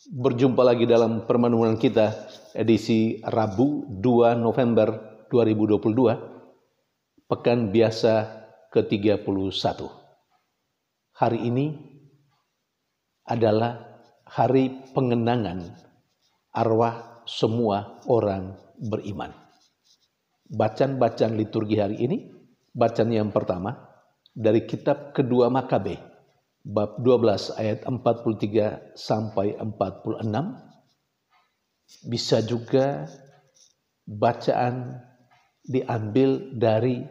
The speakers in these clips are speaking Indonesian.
Berjumpa lagi dalam permenungan kita edisi Rabu 2 November 2022, Pekan Biasa ke-31. Hari ini adalah hari pengenangan arwah semua orang beriman. Bacaan liturgi hari ini, bacaan yang pertama dari kitab kedua Makabe, bab 12 ayat 43 sampai 46. Bisa juga bacaan diambil dari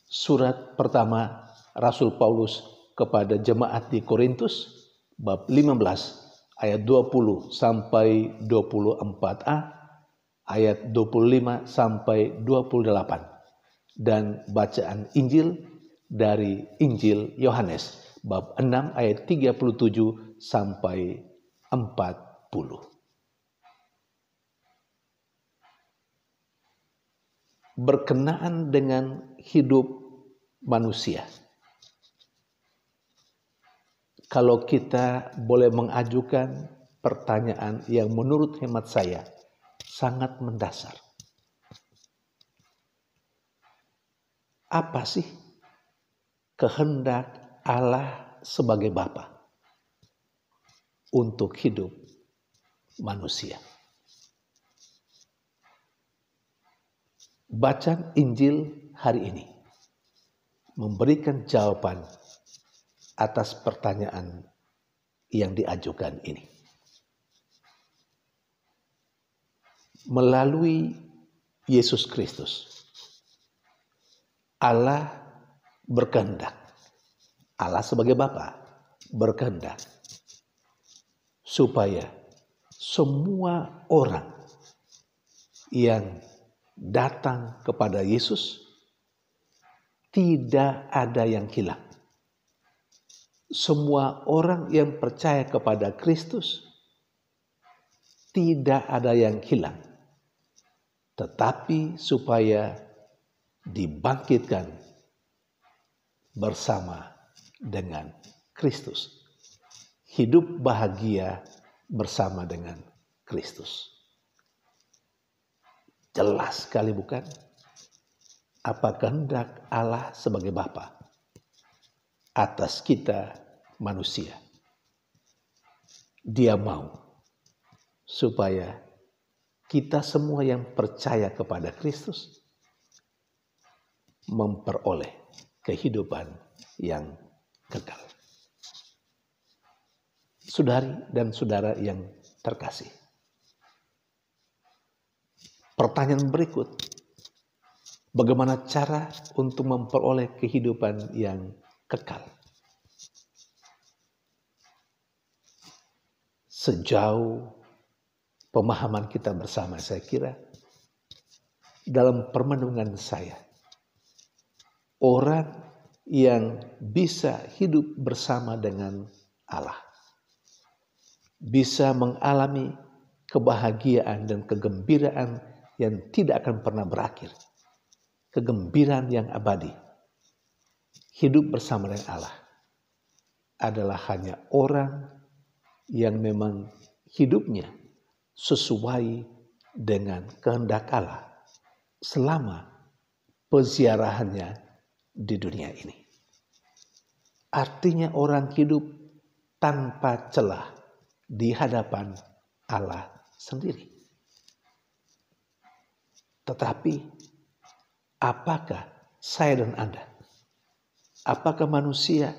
surat pertama Rasul Paulus kepada jemaat di Korintus, bab 15 ayat 20 sampai 24a, ayat 25 sampai 28, dan bacaan Injil dari Injil Yohanes bab 6 ayat 37 sampai 40. Berkenaan dengan hidup manusia. Kalau kita boleh mengajukan pertanyaan yang menurut hemat saya sangat mendasar. Apa sih kehendak Allah sebagai Bapa untuk hidup manusia? Bacaan Injil hari ini memberikan jawaban atas pertanyaan yang diajukan ini. Melalui Yesus Kristus, Allah berkehendak, Allah sebagai Bapa berkehendak supaya semua orang yang datang kepada Yesus tidak ada yang hilang. Semua orang yang percaya kepada Kristus tidak ada yang hilang, tetapi supaya dibangkitkan bersama dengan Kristus. Hidup bahagia bersama dengan Kristus. Jelas sekali bukan? Apa kehendak Allah sebagai Bapa atas kita manusia? Dia mau supaya kita semua yang percaya kepada Kristus memperoleh kehidupan yang kekal. Saudari dan saudara yang terkasih, pertanyaan berikut, bagaimana cara untuk memperoleh kehidupan yang kekal? Sejauh pemahaman kita bersama, saya kira dalam permenungan saya, orang yang bisa hidup bersama dengan Allah, bisa mengalami kebahagiaan dan kegembiraan yang tidak akan pernah berakhir, kegembiraan yang abadi, hidup bersama dengan Allah, adalah hanya orang yang memang hidupnya sesuai dengan kehendak Allah selama peziarahannya di dunia ini. Artinya orang hidup tanpa celah di hadapan Allah sendiri. Tetapi apakah saya dan Anda, apakah manusia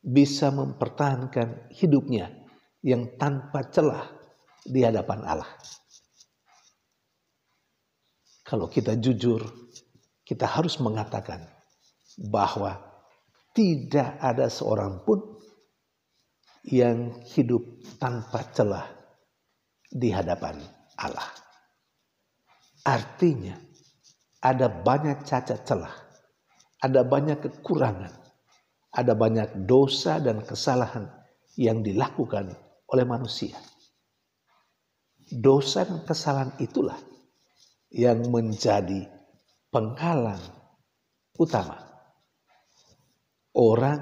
bisa mempertahankan hidupnya yang tanpa celah di hadapan Allah? Kalau kita jujur, kita harus mengatakan bahwa tidak ada seorang pun yang hidup tanpa celah di hadapan Allah. Artinya ada banyak cacat celah, ada banyak kekurangan, ada banyak dosa dan kesalahan yang dilakukan oleh manusia. Dosa dan kesalahan itulah yang menjadi penghalang utama orang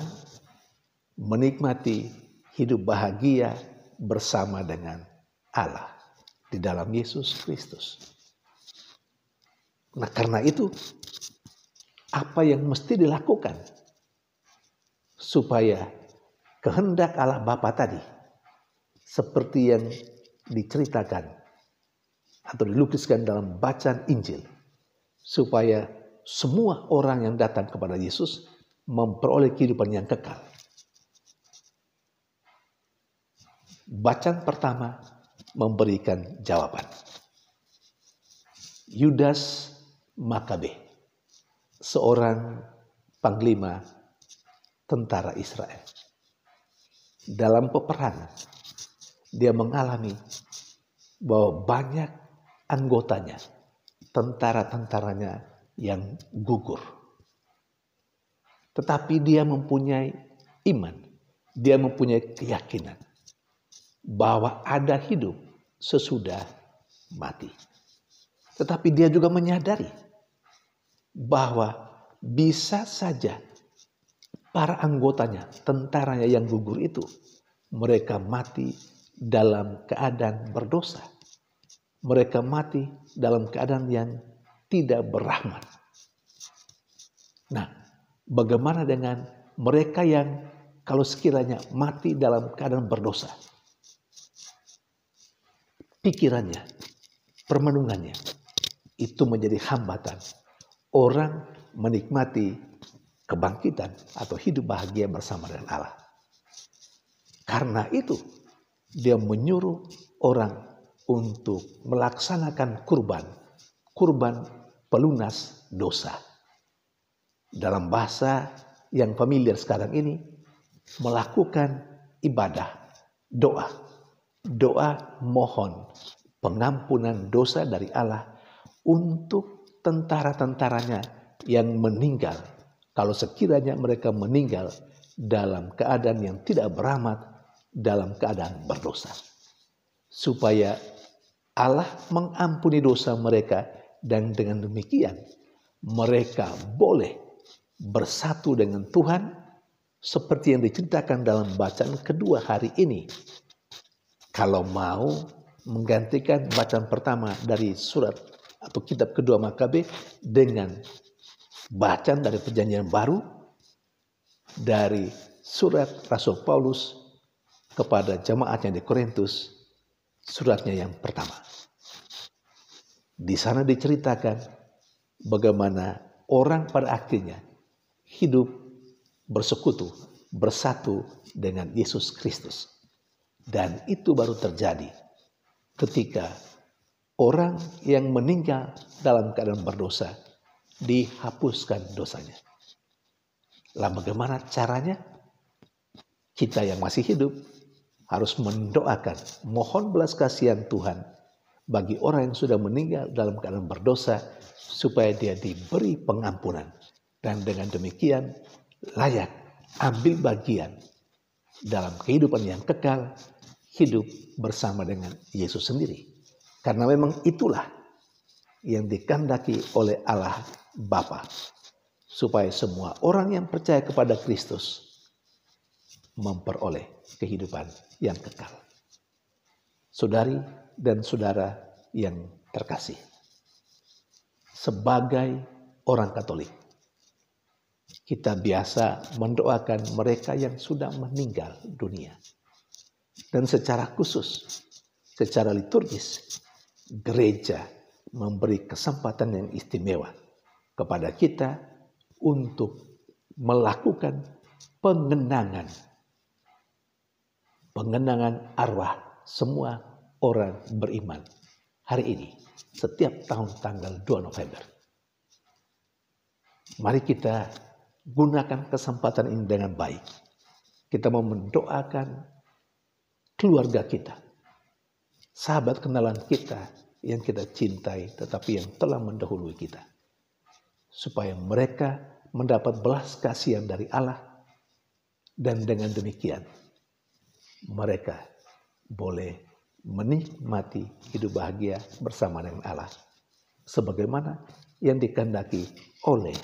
menikmati hidup bahagia bersama dengan Allah di dalam Yesus Kristus. Nah, karena itu apa yang mesti dilakukan supaya kehendak Allah Bapa tadi seperti yang diceritakan atau dilukiskan dalam bacaan Injil, supaya semua orang yang datang kepada Yesus memperoleh kehidupan yang kekal. Bacaan pertama memberikan jawaban. Yudas Makabe, seorang panglima tentara Israel. Dalam peperangan, dia mengalami bahwa banyak anggotanya, tentara-tentaranya yang gugur. Tetapi dia mempunyai iman, dia mempunyai keyakinan bahwa ada hidup sesudah mati. Tetapi dia juga menyadari bahwa bisa saja para anggotanya, tentaranya yang gugur itu, mereka mati dalam keadaan berdosa. Mereka mati dalam keadaan yang tidak berrahmat. Nah, bagaimana dengan mereka yang kalau sekiranya mati dalam keadaan berdosa? Pikirannya, permenungannya, itu menjadi hambatan orang menikmati kebangkitan atau hidup bahagia bersama dengan Allah. Karena itu, dia menyuruh orang untuk melaksanakan kurban pelunas dosa. Dalam bahasa yang familiar sekarang ini, melakukan ibadah, doa mohon pengampunan dosa dari Allah untuk tentara-tentaranya yang meninggal. Kalau sekiranya mereka meninggal dalam keadaan yang tidak berahmat, dalam keadaan berdosa. Supaya Allah mengampuni dosa mereka, dan dengan demikian mereka boleh bersatu dengan Tuhan seperti yang diceritakan dalam bacaan kedua hari ini. Kalau mau menggantikan bacaan pertama dari surat atau kitab kedua Makabe dengan bacaan dari Perjanjian Baru dari surat Rasul Paulus kepada jemaatnya di Korintus, suratnya yang pertama. Di sana diceritakan bagaimana orang pada akhirnya hidup bersekutu, bersatu dengan Yesus Kristus. Dan itu baru terjadi ketika orang yang meninggal dalam keadaan berdosa dihapuskan dosanya. Lalu bagaimana caranya? Kita yang masih hidup harus mendoakan, mohon belas kasihan Tuhan bagi orang yang sudah meninggal dalam keadaan berdosa, supaya dia diberi pengampunan. Dan dengan demikian layak ambil bagian dalam kehidupan yang kekal, hidup bersama dengan Yesus sendiri. Karena memang itulah yang dikehendaki oleh Allah Bapa, supaya semua orang yang percaya kepada Kristus memperoleh kehidupan yang kekal. Saudari dan saudara yang terkasih, sebagai orang Katolik, kita biasa mendoakan mereka yang sudah meninggal dunia. Dan secara khusus, secara liturgis, gereja memberi kesempatan yang istimewa kepada kita untuk melakukan pengenangan arwah semua orang beriman hari ini, setiap tahun tanggal 2 November. Mari kita gunakan kesempatan ini dengan baik. Kita mau mendoakan keluarga kita, sahabat kenalan kita yang kita cintai tetapi yang telah mendahului kita, supaya mereka mendapat belas kasihan dari Allah, dan dengan demikian mereka boleh menikmati hidup bahagia bersama dengan Allah sebagaimana yang dikehendaki oleh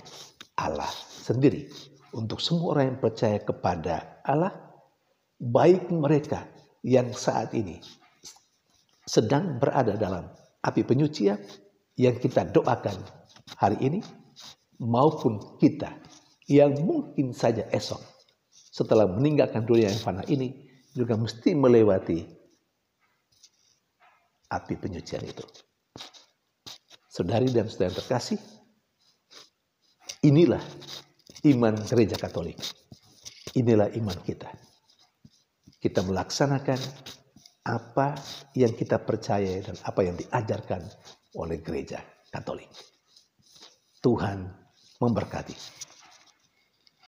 Allah sendiri untuk semua orang yang percaya kepada Allah, baik mereka yang saat ini sedang berada dalam api penyucian yang kita doakan hari ini, maupun kita yang mungkin saja esok setelah meninggalkan dunia yang fana ini juga mesti melewati api penyucian itu. Saudari dan saudara yang terkasih, inilah iman gereja Katolik. Inilah iman kita. Kita melaksanakan apa yang kita percaya dan apa yang diajarkan oleh gereja Katolik. Tuhan memberkati.